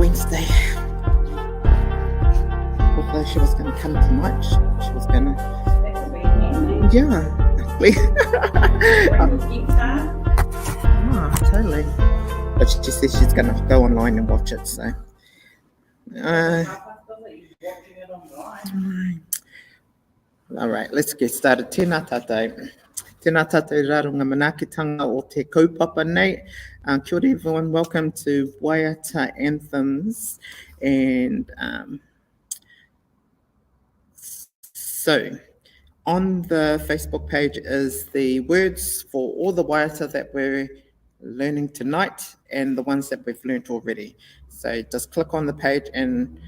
Wednesday. Although she was going to come tonight, she was going to. Yeah. Totally. But she says she's going to go online and watch it, so. All right, let's get started. Tēnā tātou. Tēnā tātou rārunga manaakitanga o te kaupapa nei. Kia ora everyone, welcome to Waiata Anthems. And so, on the Facebook page is the words for all the Waiata that we're learning tonight and the ones that we've learnt already. So just click on the page, and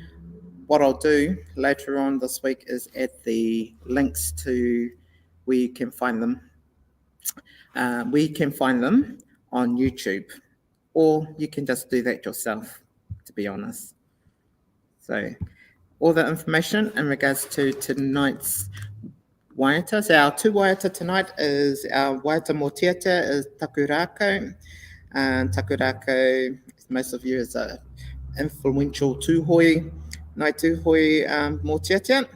what I'll do later on this week is add the links to where you can find them. We can find them on YouTube, or you can just do that yourself, to be honest. So all the information in regards to tonight's Waiata. So our two Waiata tonight is our Waiata Motiata is Takurako. Takurako, most of you, is a influential tūhoi, nai tūhoi Motiata.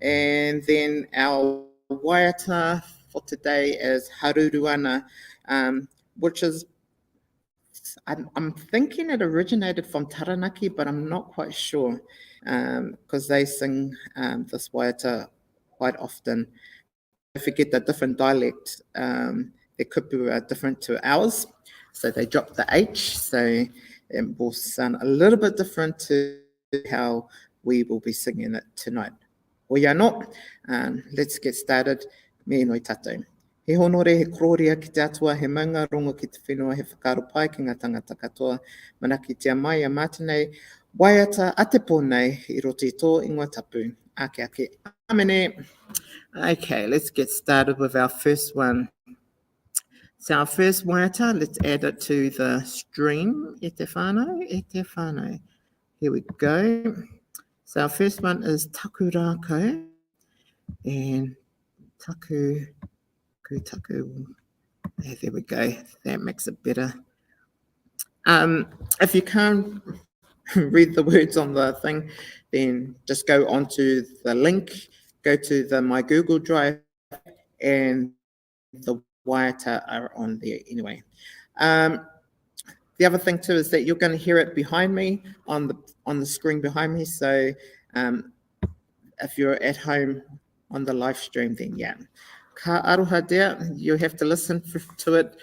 And then our Waiata for today is Haruruana, which is, I'm thinking it originated from Taranaki, but I'm not quite sure, because they sing this Waiata quite often. If you get a different dialect, it could be different to ours. So they drop the H, so it will sound a little bit different to how we will be singing it tonight. Oia no, let's get started. Me noi tātou. He honore, he kororia ki te atua, he maunga rongo ki te whenua, he whakaro pai ki ngā tangata katoa, manaki te amai a mātenei, Waiata a te pōnei, I roti tō ingoa tapu, ake ake, amene. Okay, let's get started with our first one. So our first Waiata, let's add it to the stream, e te whānau. Here we go. So our first one is Takurako, and taku. There we go. That makes it better. If you can't read the words on the thing, then just go onto the link, go to my Google Drive, and the Waiata are on there anyway. The other thing too is that you're going to hear it behind me on the screen behind me. So if you're at home on the live stream, then yeah. Ka aroha dea, you have to listen to it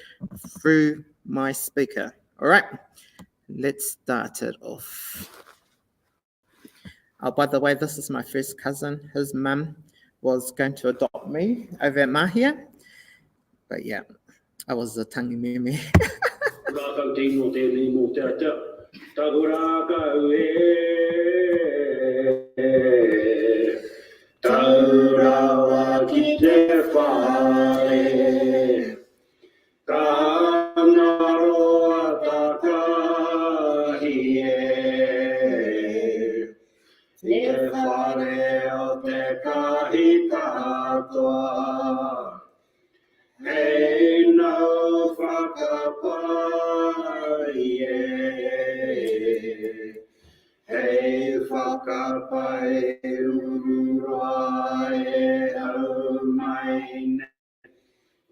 through my speaker. All right, let's start it off. Oh, by the way, this is my first cousin. His mum was going to adopt me over at Mahia. But yeah, I was a tangi meme. Taurawa ki te whare, ka ngaroa takahi e, te whare o te kahi katoa, hei nau whakapai e. Hei whakapai ururoa e au mai ne,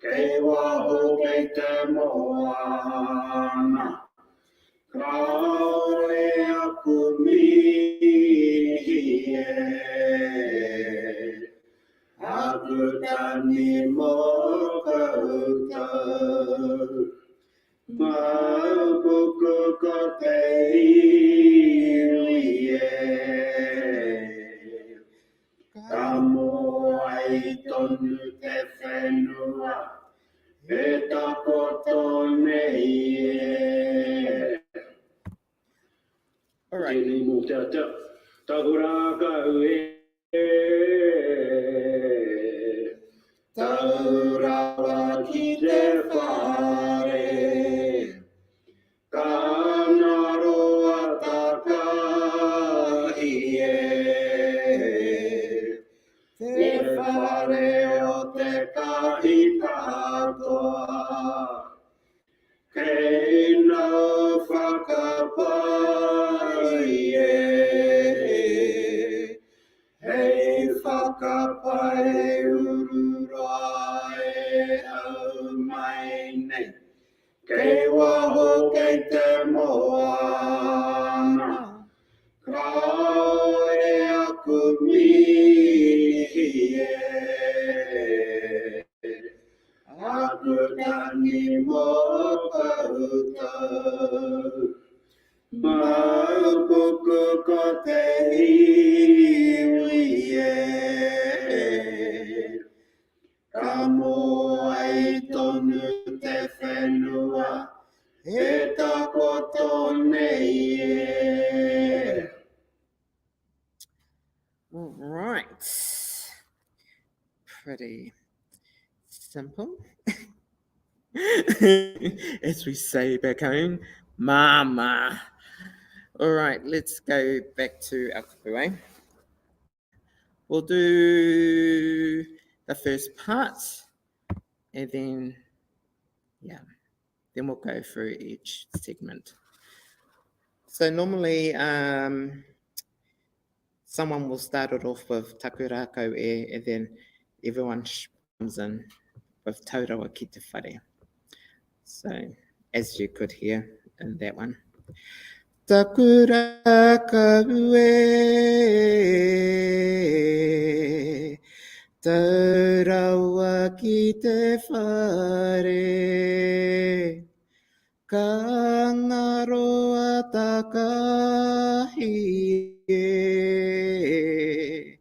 kei waho kei te moana, kaore aku mihi e, aku tani mō koutou. Mapuku ko te iwi e, ka moai tonu te whenua, e takoto nei e. All right. Tēnei mō te ata, tahuraka ue, taurawa ki te whare, ka ngaroa takahi e, te whare o te kahi katoa, kei nau whakapai Kei waho kei te moana. Kaore aku mihi e. Aku tangi mo kahutau. Maupuku ko te iwi e. Ka moai tonu te whenua. E takoto nei e. All right. Pretty simple. As we say back home, mama. All right, let's go back to our kupu. We'll do the first part, and then we'll go through each segment. So normally, someone will start it off with takurako e, and then everyone comes in with taurawa ki te whare. So, as you could hear in that one. Takurako e, taurawa ki te whare. Ka ngaroa takahi e,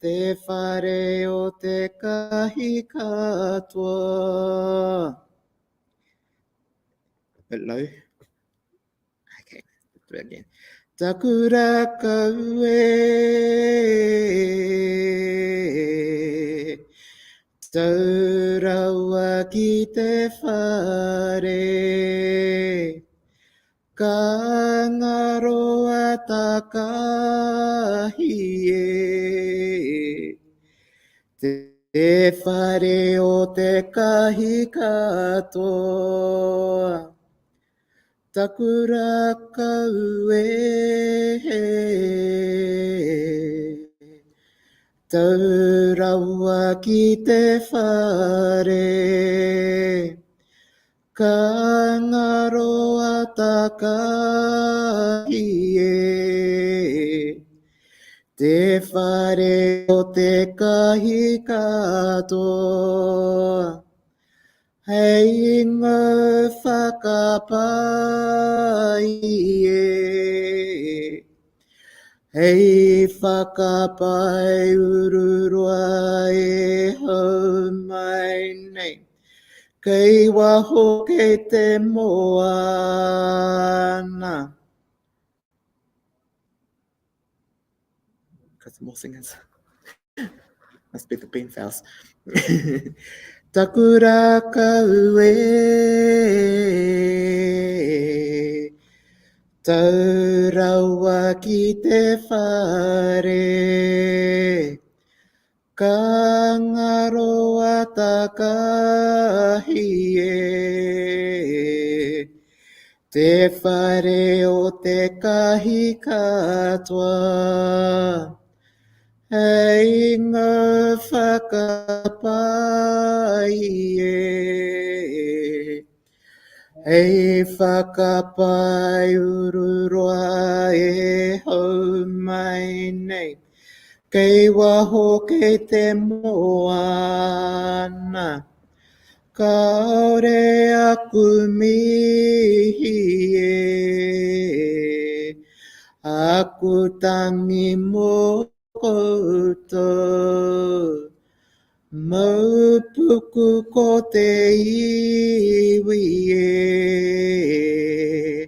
te whare o te kahi katoa. A bit low. Okay, let's do it again. Takurako e, taurawa ki te whare. Ka ngaroa takahi e, te whare o te kahi katoa. Takurako e, taurawa ki te whare. Ka ngaroa takahi e, te whare o te kahi katoa. Hei ngā whakapai e, hei whakapai ururua e hau mai nei. Kei waho kei te moana. Got some more singers. Must be the bean fowls. Takurako e, taurawa ki te whare. Ka ngaroa takahi e, te whare o te kahi katoa. Hei ngā whakapai e, hei whakapai ururoa e hau mai nei. Kei waho kei te moana, kaore aku mihi e, aku tangi mo koutou. Maupuku ko te iwi e,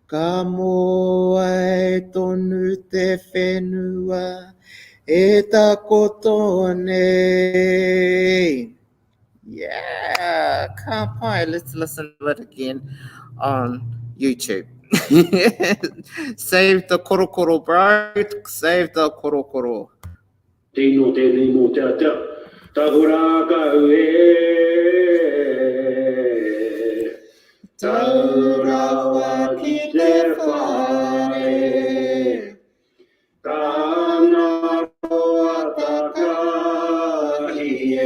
ka moai tonu te whenua e takoto nei. Yeah, can't pie. Let's listen to it again on YouTube. Save the korokoro, bro. Save the korokoro. Tino te ni mo te atea. Takurako e. Taurawa ki te whare. Ka ngaroa takahi e,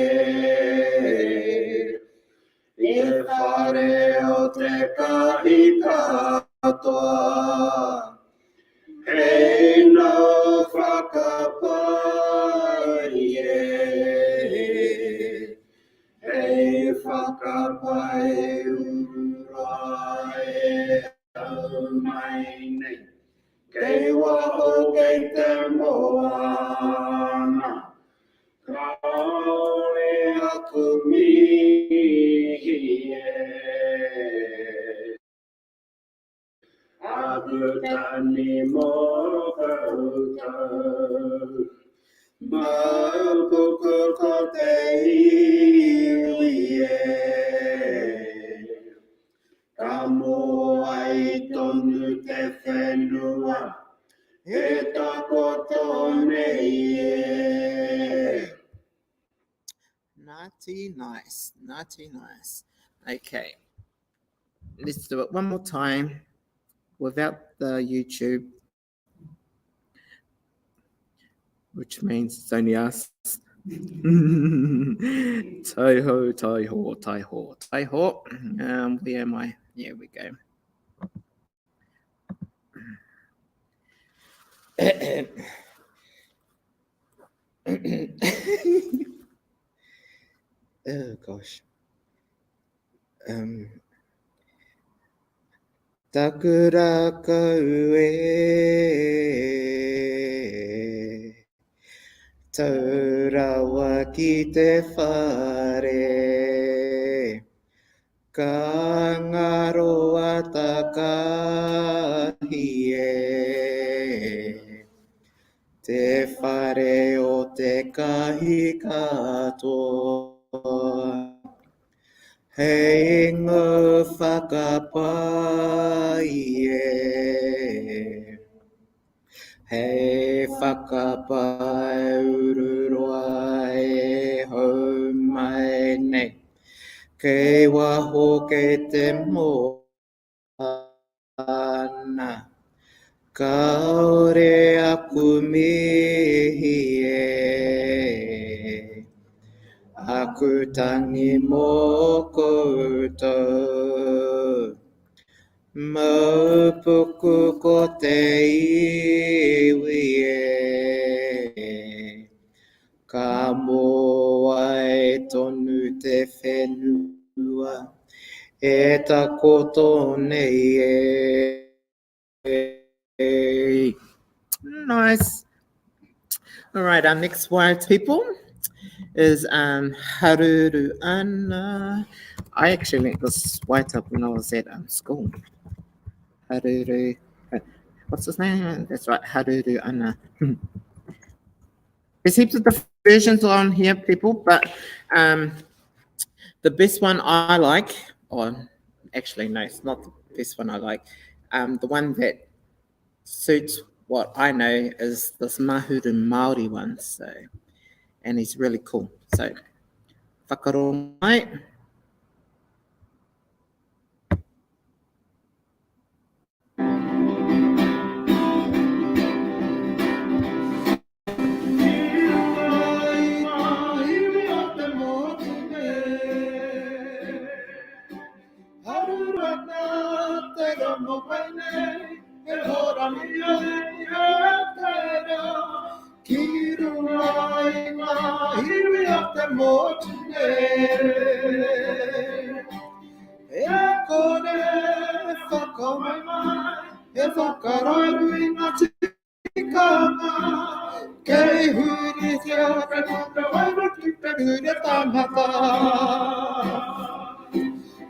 te whare o te kahi katoa. Hei no whakapai e. Hei whakapai urua e au mai nei. Kei waho kei te moana. Kaore aku mihi e. Aku tani mo koutou. Mapuku ko te iwi e. Ka moa I tonu te whenua. E takoto nei e. Naughty, nice. Naughty, nice. Okay. Let's do it one more time without the YouTube, which means it's only us. Tai ho, tai ho, tai ho, tai ho. Where am I? Here we go. Oh gosh. Takura kau e taurawa ki te whare ka ngaroa takahi e te whare o te kahi katoa. Hei ngō whakapai e. Hei whakapai ururoa e hau mai nei. Kei waho kei te moana. Kaore aku mihi e. Aku tangi mō koutou. Maupuku ko te iwi e. Ka moa e tonu te whenua. E takoto nei e. Nice. All right, our next word, people, is haruru ana. I actually learned this Waiata when I was at school. Haruru, what's his name? That's right, haruru ana. There's heaps of different versions on here, people, but the best one I like, or actually no, it's not the best one I like. The one that suits what I know is this mahuru Māori one. So, and he's really cool. So, whakaro mai.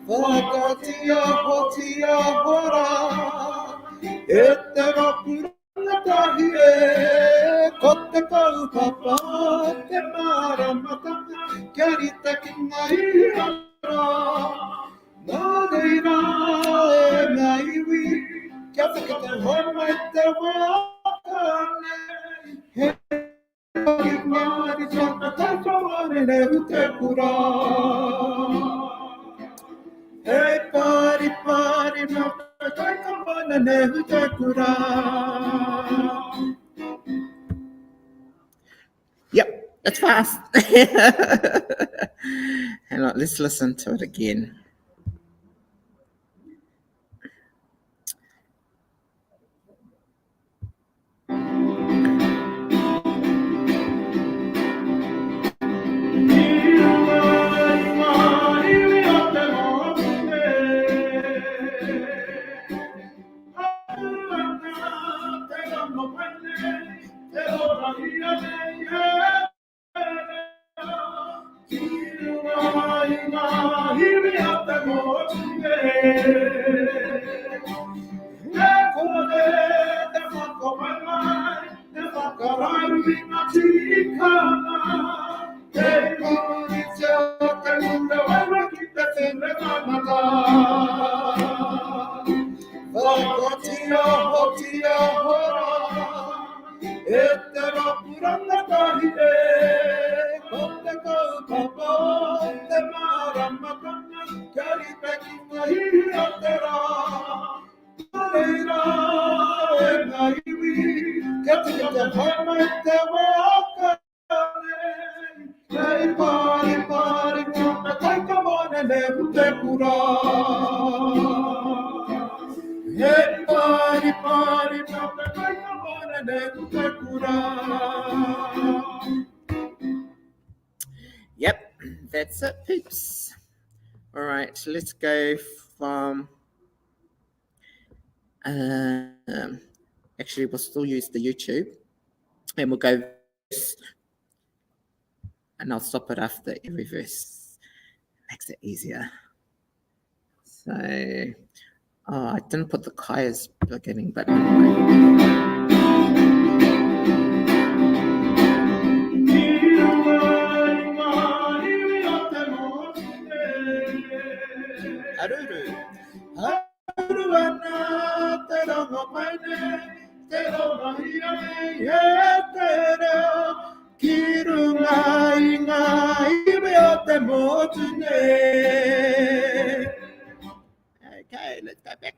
Whakatia hotia hora, e te rapuranga tahi e, ko te kaupapa, te maramata, kia rita ki ngai ara. Nā reira e mea iwi, kia whika te homa e te wākane, he pari ngāri chaka te whawane nehu te kura. Hey, party, party, no, come on, and never take Yep, that's fast. Hang on, let's listen to it again. Yep, that's it, peeps. All right, let's go from. Actually, we'll still use the YouTube, and we'll go verse, and I'll stop it after every verse. Makes it easier. So, I didn't put the Kaya's beginning, but anyway. Okay, let's go back.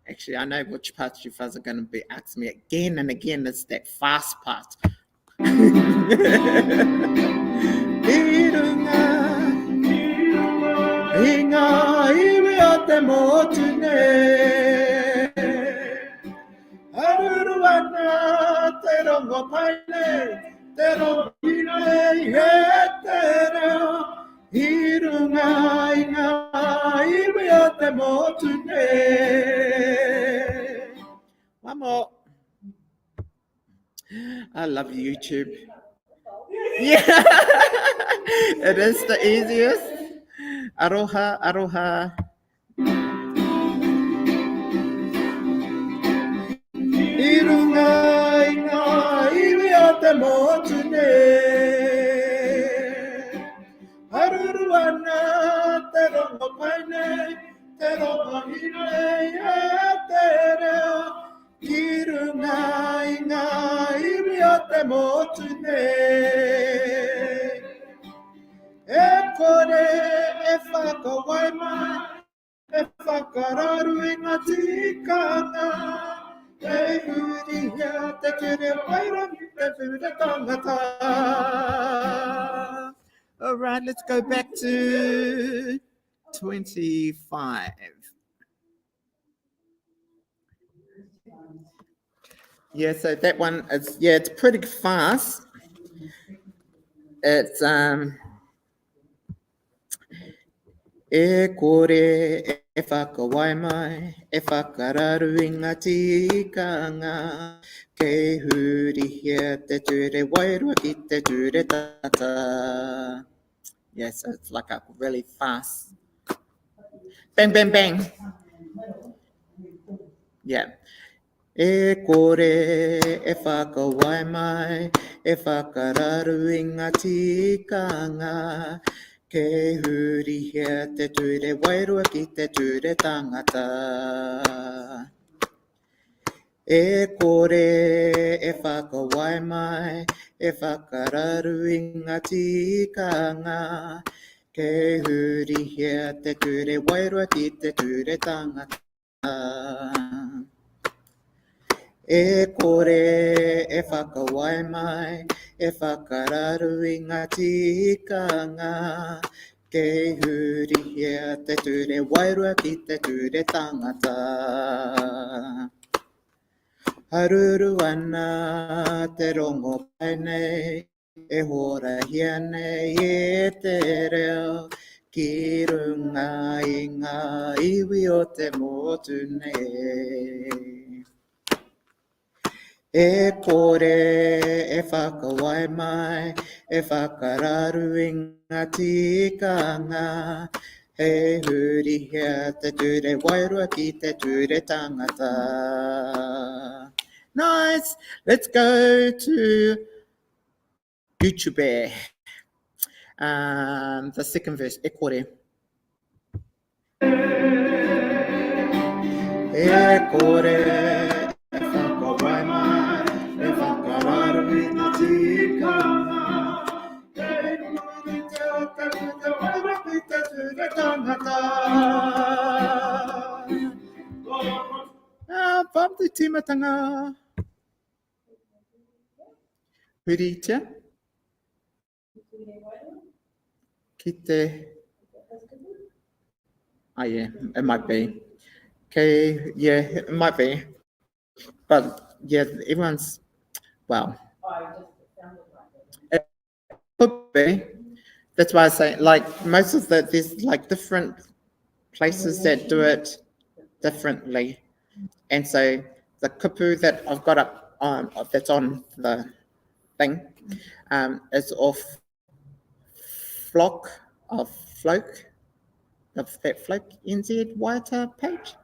Actually, I know which part you guys are going to be asking me again and again. It's that fast part. One more. I love YouTube. Yeah, it is the easiest. Aroha, aroha. All right, let's go back to 25. Yeah, so that one is, yeah, it's pretty fast. It's e kore e whakawai mai, e whakararu i ngā tikanga, kei huri hia te ture wairua ki te ture tata. Yes, it's like a really fast. Bang, bang, bang. Yeah. E kore e whakawai mai, e whakararu i ngā tikanga, kei huri hia te ture wairua ki te ture tangata. E kore e whakawai mai, e whakararu i ngā tikanga, kei huri hia te ture wairua ki te ture tangata. E kore e whakawai mai, e whakararu i ngā tikanga, Ke huri hea te ture wairua ki te ture tangata. Haruru ana te rongo pai nei, e hora hia nei e te reo, ki runga i ngā iwi o te motu nei. E kore e whakawai mai, e whakararu i ngā tikanga, he huri hea te ture wairua ki te ture tangata. Nice. Let's go to YouTube. The second verse. E kore. E kore e whakawai mai, e whakararu i ngā tikanga, he huri hea te ture wairua ki te ture tangata. Whamtu timatanga. Huritia. Ki te... Oh yeah, it might be. Okay, yeah, it might be. But yeah, everyone's... Well. It could be. That's why I say, like, most of the... There's, like, different places that do it differently. And so the kupu that I've got up on, that's on the thing, is off Flock of Floke, of that Floke NZ Waiata page.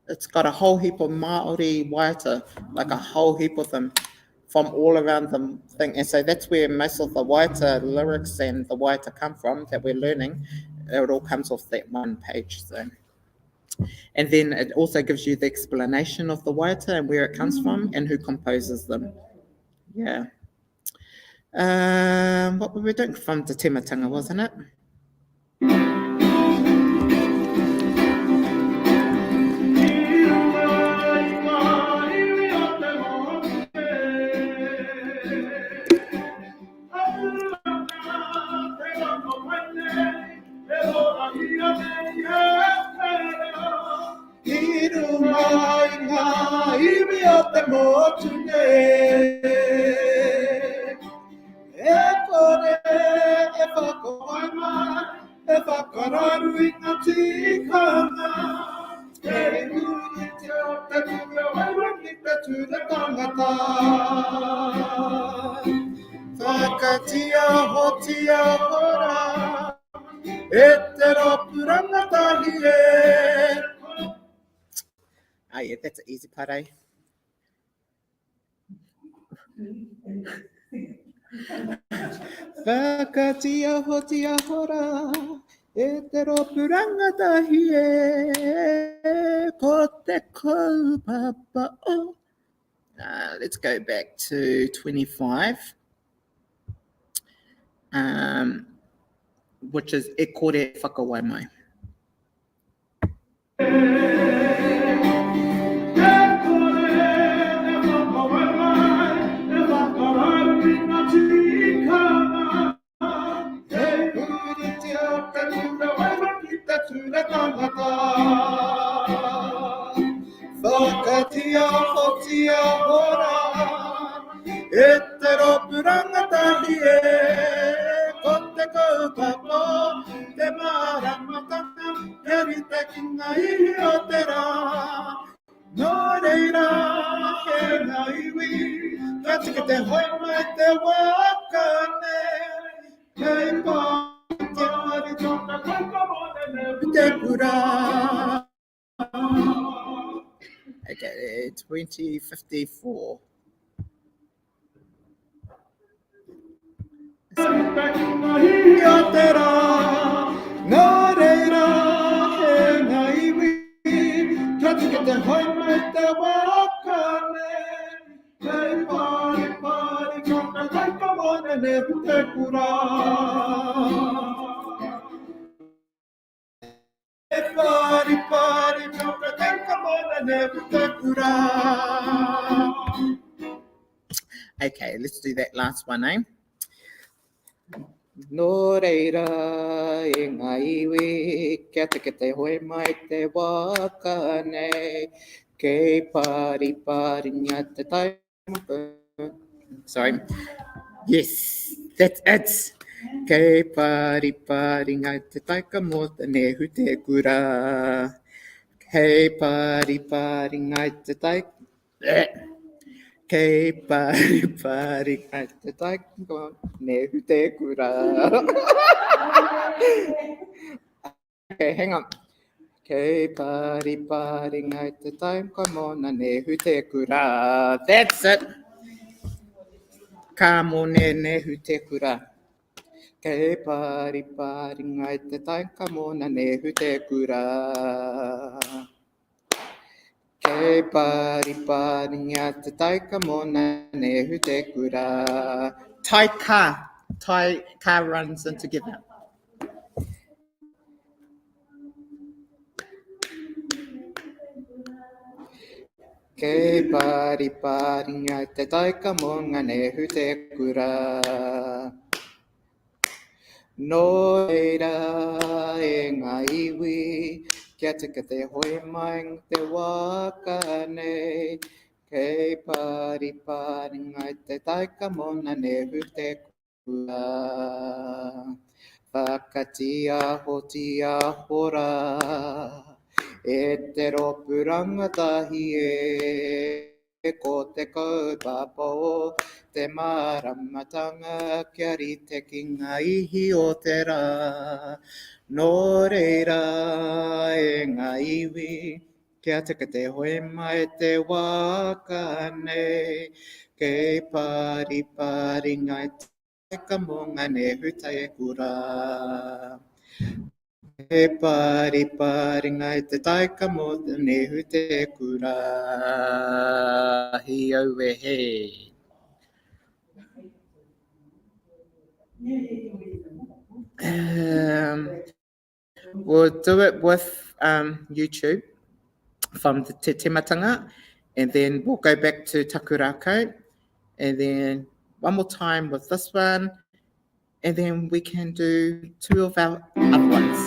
It's got a whole heap of Māori Waiata, like a whole heap of them from all around the thing. And so that's where most of the Waiata lyrics and the Waiata come from that we're learning. It all comes off that one page. So. And then it also gives you the explanation of the Waiata and where it comes from and who composes them. Yeah. What were we doing from Te Timatanga, wasn't it? Whakatia hotia hora, e te ropuranga tahi e. Ah, yeah, that's an easy part, eh? Whakatia hotia hora, e te ropuranga tahi e, ko te kaupapa o. Let's go back to 25, which is e kore whakawai mai. Whakatia hotia hora, e te ropuranga tahi e, ko te kaupapa, te maramatanga, e rite kinga ihi o te rā. Nō reira, he ngā iwi, ka tika te hoi mai te wakane, kei pā, te mari tōna kakamone, te pura. Okay, 2054. Okay, let's do that last one, eh? No reira e ngā iwi, kia te ke te hoi mai te waka nei, kei pari pari ngā te taimaka. Sorry. Yes, that's it. Kei pari pari ngā te taika mō ne hute kura. Kei pari pari ngā te taika... Kei pari pari ngā te taika ne hute kura. Okay, hang on. Kei pari pari ngā te taika mōna ne hute kura. That's it. Ka mōne ne hute kura. Kei pari pari ngai te taika mōna ne hute kura. Kei pari pari ngai te taika mōna ne hute kura. Taika. Taika runs in together. Kei pari pari ngai te taika mōna ne hute kura. No reira e ngā iwi, kia te hoi mai te waka nei, kei pari pari ngai te taika mōna ne hute kura. Whakatia hotia hora, e te ropu rangatahi ko te kaupapa o te māramatanga kia rite ki ngā ihi o te rā. No reira e ngā iwi, kia te hoi mai te waka nei, kei pari pari ngai te kamonga ne hutai e kura. Kei pari pari ngai te taika mō te nehu te kura. Hi au e he. We'll do it with YouTube from the Te Timatanga, and then we'll go back to Takurako, and then one more time with this one, and then we can do two of our other ones.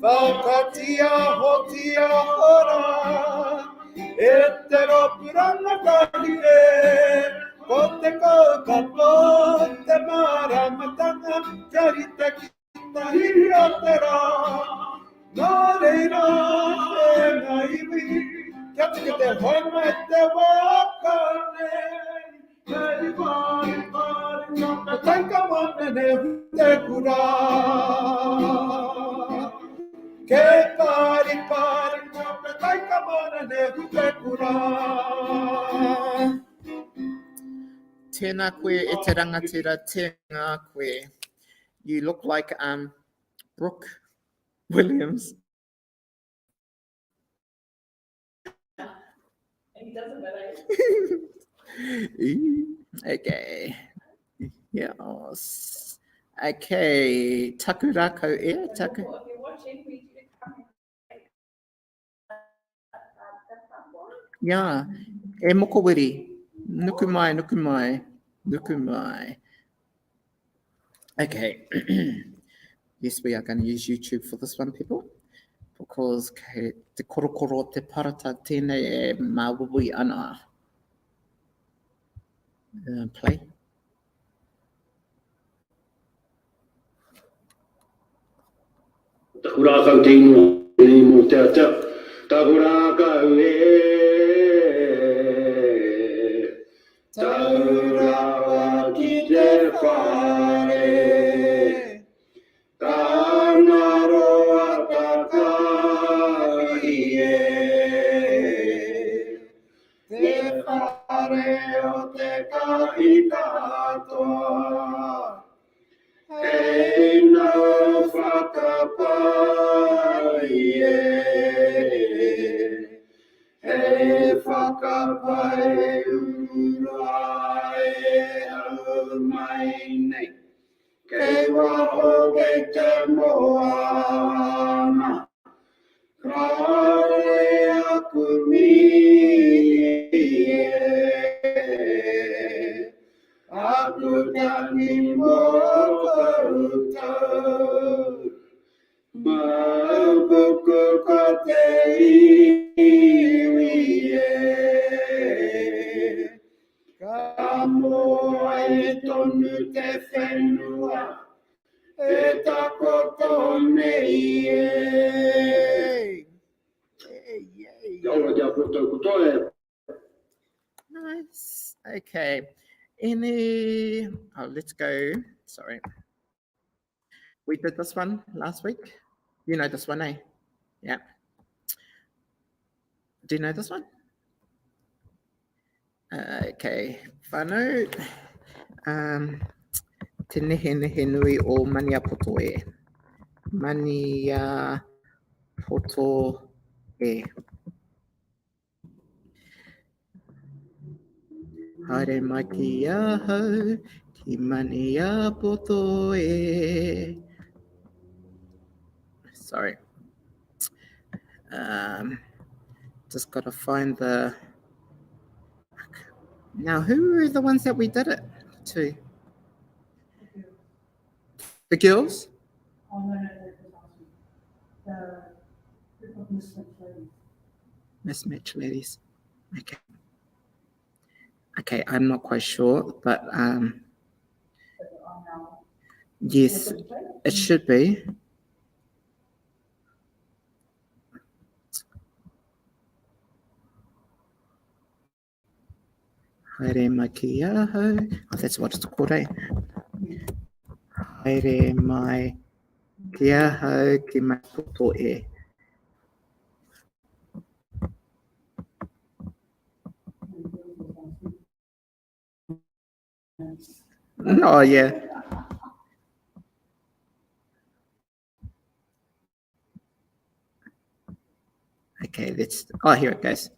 Whakatia hotia hora, e te ropuranga tahi e, ko te kaupapa, te māramatanga, kia rite ki tahi o te rā. Nā reira e ngā iwi, kia te hoi mai te waka nei, kei pari pari ngā te taika mōne ne hute kura. Kei pari pari ngā te taika mōna ne hute kura. Tēnā koe e te rangatira, tēnā koe. You look like Brooke Williams. He doesn't, okay. Yes. Okay. Takurako e. Taku. Yeah. E moko wiri. Nuku mai, nuku mai. Nuku mai. Okay. Yes, we are going to use YouTube for this one, people. Because te korokoro te parata tēnei e mawui ana. Play. Takuraka te ino mo te ata. Takuraka Taurawa ki te whare. Ka ngaro ataka i whare o te kahika katoa. Hei nā whakapai e. Hei whakapai urua e au mai nei. Kei waho kei te moana. Kare aku e. Aku tangi mo koutou. Mabuku ko te iwi e. Ka moa e tonu te whenua. E takoto nei e. Nice. Okay. Any? Oh, let's go. Sorry. We did this one last week. You know this one, eh? Yeah. Do you know this one? Okay. Whānau. Te nehe nehe nui o Mania Poto e. Mania Poto e. Haere mai ki ahau, ki Mania Poto e. Sorry. Just got to find the... Now, who were the ones that we did it to? The girls? Oh, no, the group of misfit ladies. Mismatched ladies. Okay. Okay, I'm not quite sure, but yes, it should be. Haere mai ki ahau. Oh, that's what it's called, eh? Haere mai ki ahau ki mai poto e. Oh, yeah. Okay, let's... Oh, here it goes.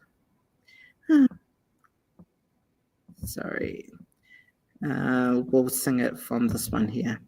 Sorry. We'll sing it from this one here.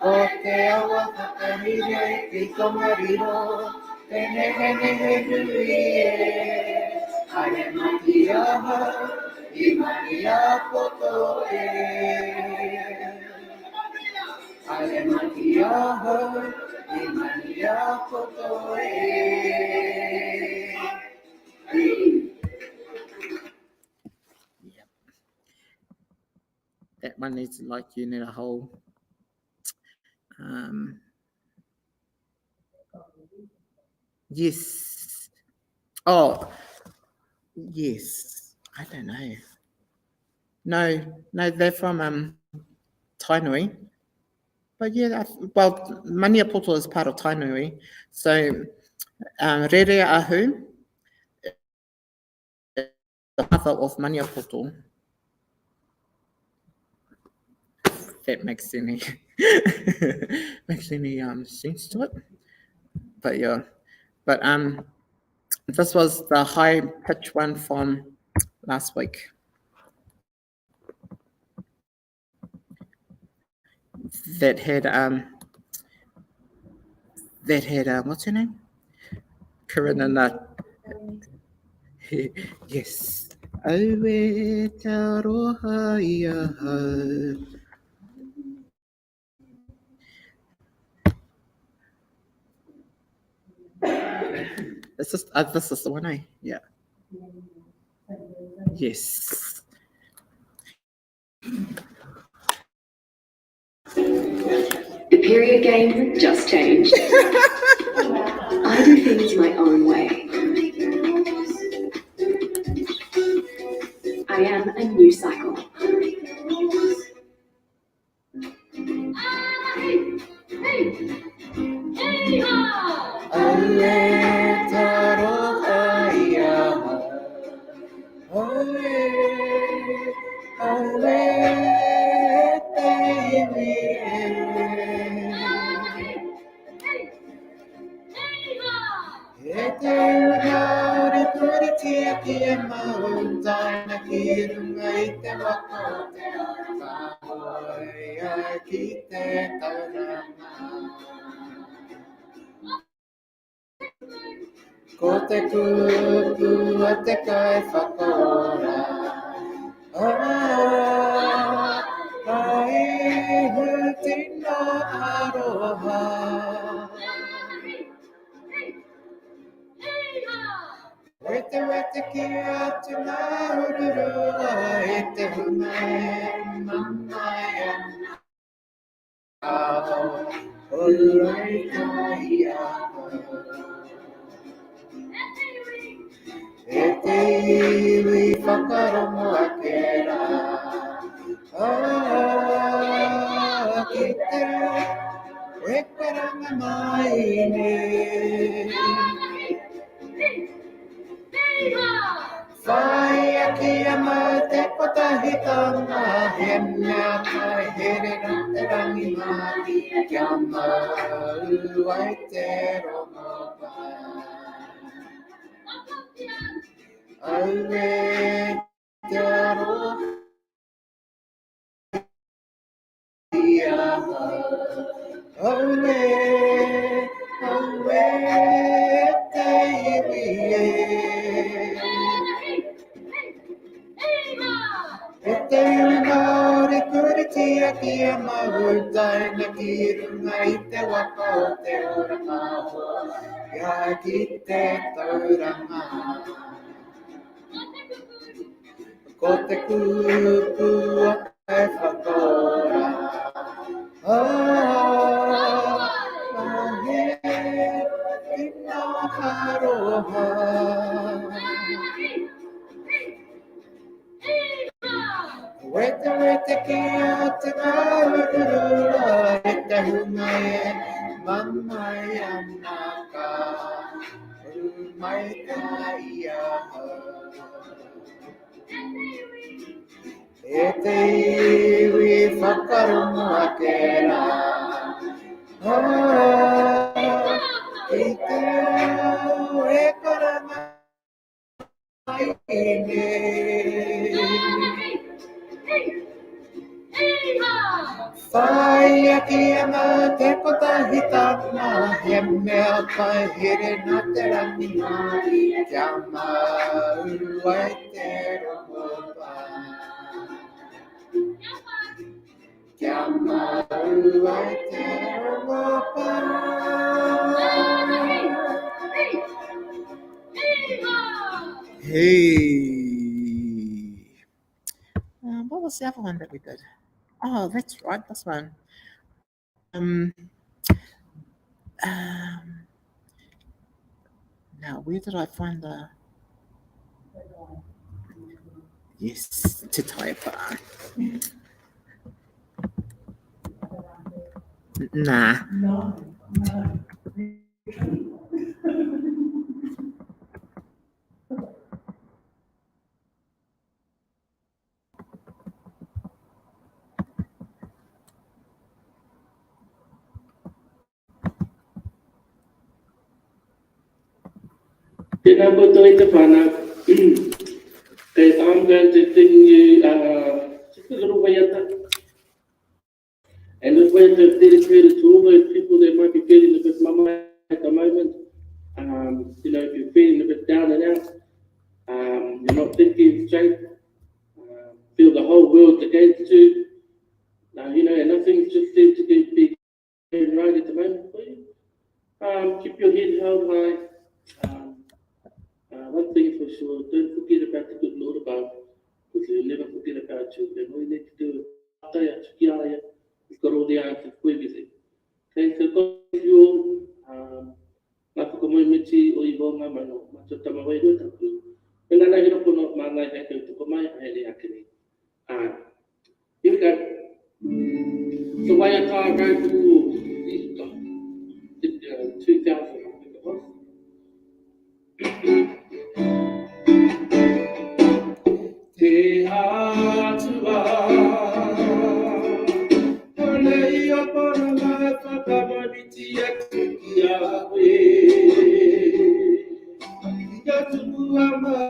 o te awa whakarire ki komariro, tene hene he nui e. Ale maki aha, I mani a poto e. Ale maki aha, I mani a poto e. Yep. That one is like you need a whole yes. Oh, yes. I don't know. No, they're from Tainui. But yeah, well, Maniapoto is part of Tainui. So, Rere Ahu is the mother of Maniapoto. That makes any makes any sense to it. But yeah, but this was the high pitch one from last week. That had what's her name? Karina. Yes. Awe taroha ia. This is the one, eh? Yeah. Yes. The period game just changed. I do things my own way. I am a new cycle. Ko te kupu a te kai whakaora. Ai huti no aroha. Wete ki atu ngā ururua e te hunga e mamai ana. Olurai kai aho. E te iwi whakarongo ake rā. Ki te e karanga mai ne. Whai aki ama te potahitanga he mea kai here na te rangi mati kia mau ai te rongo pai. Aue te aroha ia. Aue te iwi e. E te unga o re kuritia ki a mautai na ki runga I te waka o te ora kaho. Ia ki te tauranga. Ko te kupu a te whakaora. He tina haroha. Wete ki a te maurura e te hunga e mamai ana ka mai ka ia. E te iwi whakarongo ake rā. Ki te e karanga mai ne. Whai aki ama hitama he mea kai here nā te rangi kia mauru ai te rongopa. Kia mauru ai te rongopa. Hey. What was the other one that we did? Oh, that's right, this one. Now, where did I find the... Yes, Te Taipa. Nah. Tēnā koutou i te whana. I'm going to sing you just a little Waiata. And this Waiata is dedicated to all those people that might be feeling a bit mama at the moment. If you're feeling a bit down and out, you're not thinking straight, feel the whole world's against you, and nothing just seems to be going right at the moment for you. Keep your head held high. One thing for sure, don't forget about the good Lord above, because he'll never forget about you. And all you need to do is he's got all the answers for everything. Okay, so God bless you all. Ngā whakamoemiti o i wonga mano, mato tamawai rua taku. E ngā nahi roko no māngai hei tau tuko mai, a hele akene. Here we go. So Waiata Road to Easter, 2000, I think it was. Te atua, Hanei o para mai whakamaniti atu ki a we. Ia tuku a mai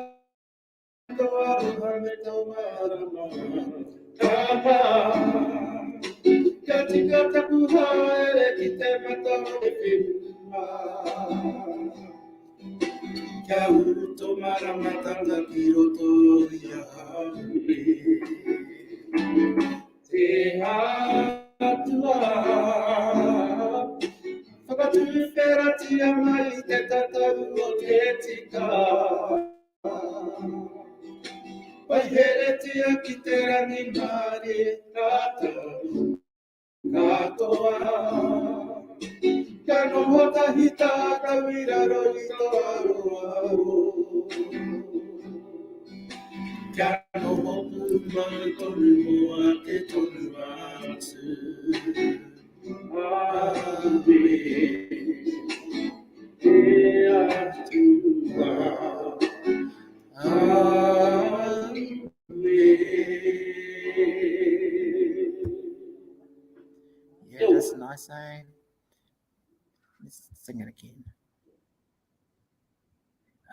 toa roha me tau marama. Tapa, kia tika tapu haere ki te matau e whenua. Kia uto maramatanga ki roto i a haure. Te atua, whakatūwhera tia mai te tatau o te tika. Wai here tia ki te rangi mare tātou katoa. Kia noho tahi tākau i raro i tō aroaro. Kia noho pūmau tonu moa te tonu atu. Ave, te atua. Ave. Yeah, that's nice, eh? Let's sing it again.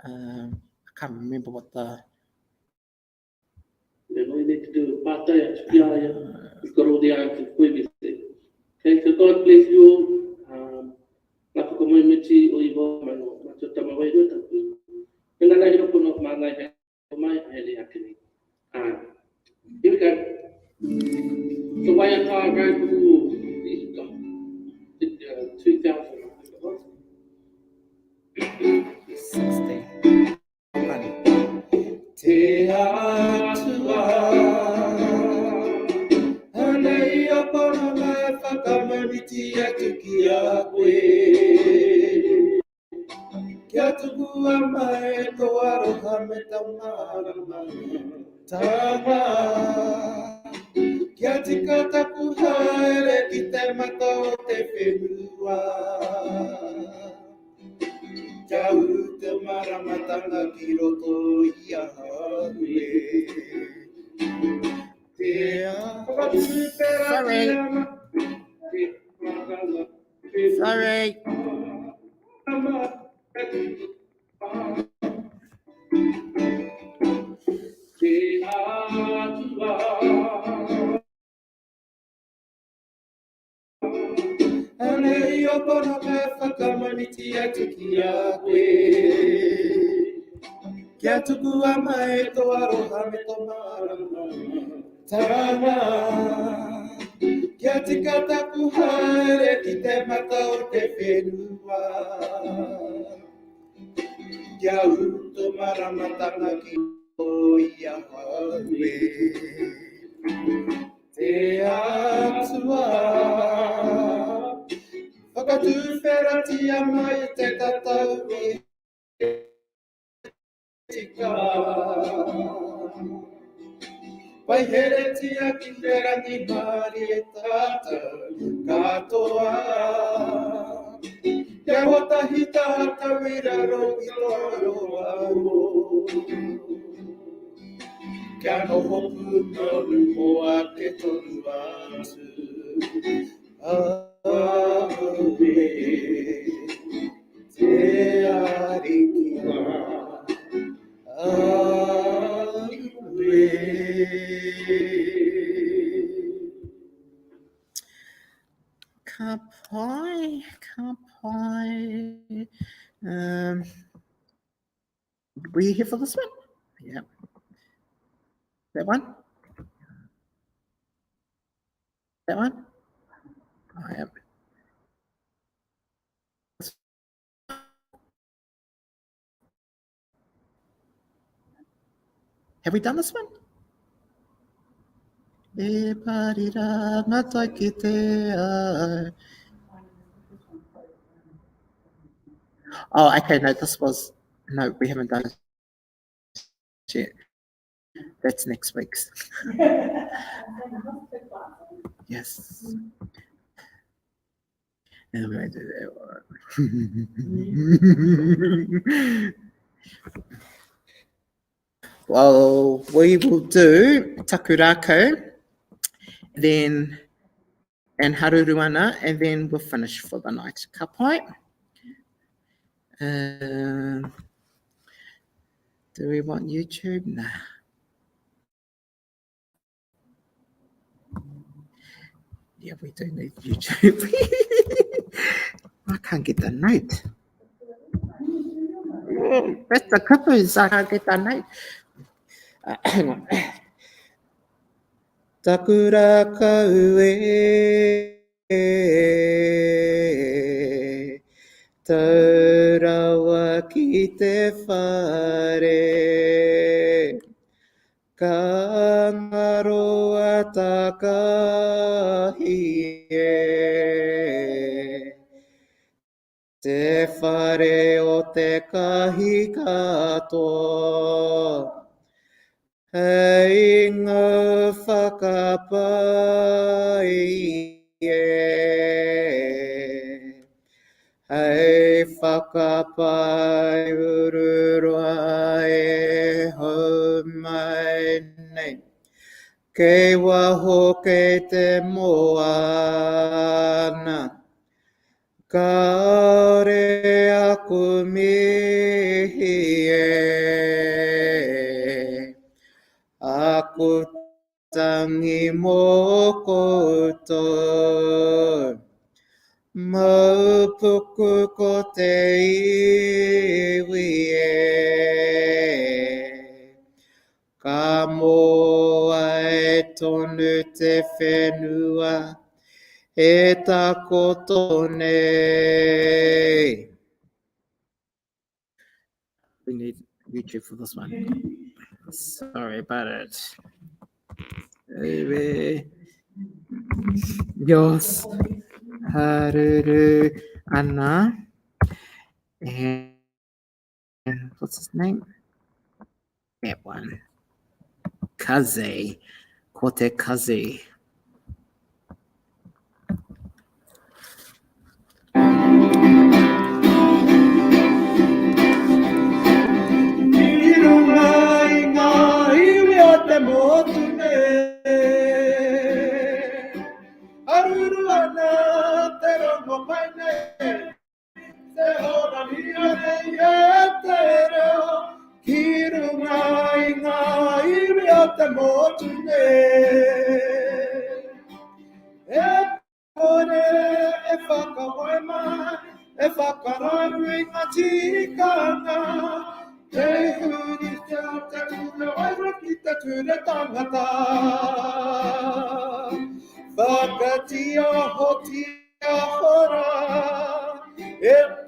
I can't remember what the... Then all you need to do is pātai atu ki aia. He's got all the answers for everything. Okay, so God bless you all. Ngā whakamoemiti o i wonga mano, mato tamawai rua taku. E ngā nahi roko no māngai hei tau mai, a hele akene. Here we go. So Waiata Road to Easter, 2000, I think it was. 60. Te atua, hanei o para mai whakamaniti atu ki a koe. Kia tuku a mai tō aroha me tau marama. Tama, kia tika taku haere ki te mata o te whenua. Kia uta maramatanga ki roto i a haue. Sorry. Te atua, hanei tia tuki a koe. Kia tuku a mai to aroha me to marama. Tarana. Kia tika taku haere ki te mata o te whenua. Kia uto maramatanga ki o ia haue. Te atua. Whakatu whera tia mai te tatau i tika. Pai here tia ki whera ni mari e tatau katoa. Kia hotahi tātau i raro i toro aro. Kia noho pūmaru o a te toru atu. Aue, te arikia. Aue. Ka pai, ka pai. Were you here for this one? Yeah. That one? That one? I am. Have we done this one? E parira ngata ki te ai. Oh, okay. No, this was. No, we haven't done it yet. That's next week's. Yes. And we're going to do that one. Well, we will do takurako, then and haruruana, and then we'll finish for the night. Ka pai. Do we want YouTube? Nah. Yeah, we do need YouTube. I can't get the note. Oh, that's the clippers. I can't get the note. Hang on. Takura kaue taurawa ki te whare ka ngaroa takahi te whare o te kahi katoa. Hei ngā whakapai hei whakapai ururoa e hau mai nei. Kei waho kei te moana. Ka ore aku mihi aku tangi mō koutou. Maupuku ko te iwi ka moa e tonu te whenua e tako nei. We need YouTube for this one. Sorry about it. Yos haruru ana. And what's his name? That one. Kaze. Kote Kaze. E whakararu i ngā tikanga. Te huri te tūna waira ki te tūna tangata. Whakatia hotia hora, e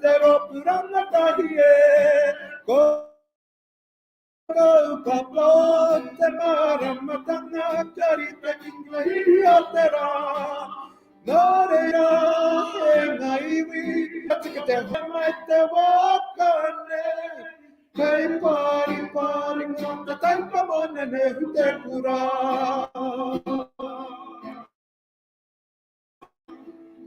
te ropuranga tahi e, ko papa te maramatanga, kari te kingahi o te rā. Nō reira he ngā iwi, tika te hama te wakane, kei pari pari ngā te taipa mone ne hu te kura.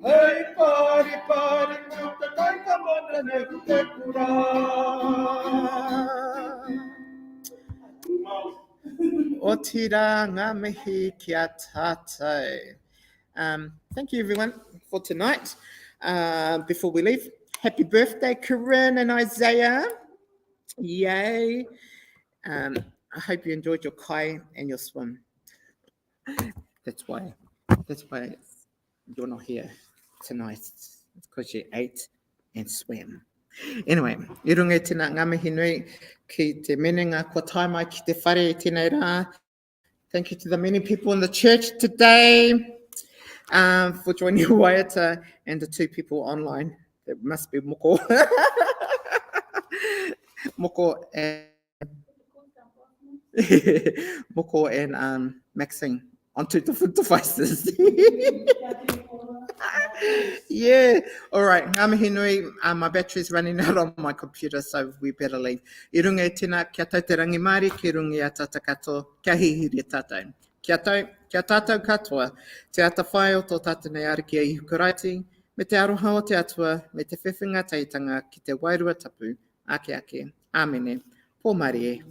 Hei pari pari ngā te taipa mone ne hu te kura. O tira ngā mihi kia tātou. Thank you everyone for tonight. Before we leave, happy birthday Corinne and Isaiah. Yay. I hope you enjoyed your kai and your swim. That's why you're not here tonight. It's because you ate and swam. Anyway, I runga tēnā ngā mihi nui ki te menenga kua tai mai ki te whare tēnei rā. Thank you to the many people in the church today for joining Waiata and the 2 people online. It must be Moko. Moko and Maxine on 2 different devices. Yeah. All right. Ngā mihi nui, my battery's running out on my computer, so we better leave. I runga e tēnā, kia tau te rangi Māori, ki rungi a tata katoa, kia hihiri tātou. Kia tātou katoa, te ata whai o tō tata nei ariki e Hukuraiti, me te aroha o te atua, me te whewhinga teitanga ki te wairua tapu, ake ake, āmene, pō Mārie.